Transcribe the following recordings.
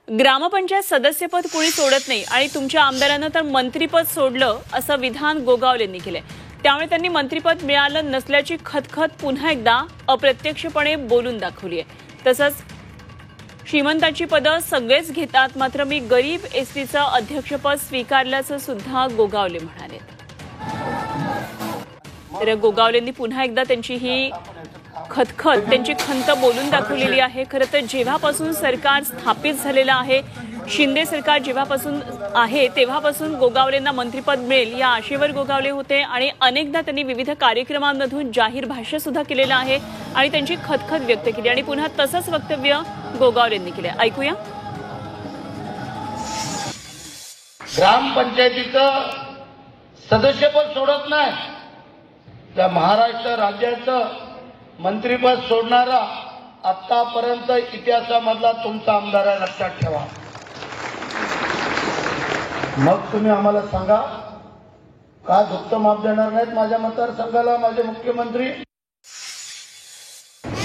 ग्रामपंचायत सदस्यपद कोणी सोडत नाही आणि तुमच्या आमदारांना तर मंत्रीपद सोडलं असं विधान गोगावलेंनी केलंय। त्यामुळे त्यांनी मंत्रीपद मिळालं नसल्याची खतखत पुन्हा एकदा अप्रत्यक्षपणे बोलून दाखवली आहे। तसंच श्रीमंतांची पदं सगळेच घेतात, मात्र मी गरीब एसटीचं अध्यक्षपद स्वीकारल्याचं सुद्धा गोगावले म्हणाले। तर गोगावलेंनी पुन्हा एकदा त्यांची ही खतखत, त्यांची खंत बोलून दाखवलेली आहे। खरं तर जेव्हापासून सरकार स्थापित झालेलं आहे, शिंदे सरकार जेव्हापासून आहे तेव्हापासून गोगावलेंना मंत्रिपद मिळेल या आशेवर गोगावले होते आणि अनेकदा त्यांनी विविध कार्यक्रमांमधून जाहीर भाष्य सुद्धा केलेलं आहे आणि त्यांची खतखत व्यक्त केली आणि पुन्हा तसंच वक्तव्य गोगावलेंनी केले। ऐकूया। ग्रामपंचायतीचं सदस्यपद सोडत नाही, त्या महाराष्ट्र राज्याचं मंत्रिपद सोडणारा आतापर्यंत इतिहासामधला तुमचा आमदार आहे, लक्षात ठेवा। मग तुम्ही आम्हाला सांगा का झुकतं माप देणार नाहीत माझ्या मतदारसंघाला माझे मुख्यमंत्री।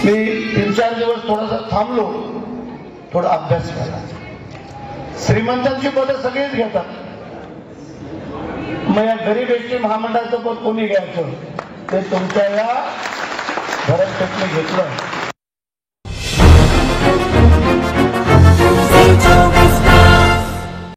मी 3-4 दिवस थोडासा थांबलो, थोडा अभ्यास केला। श्रीमंतांची पदं सगळेच घेतात, मग या गरीब एसटी महामंडळाचं पद कोणी घ्यायचं ते तुमच्या या भरत घेतलं।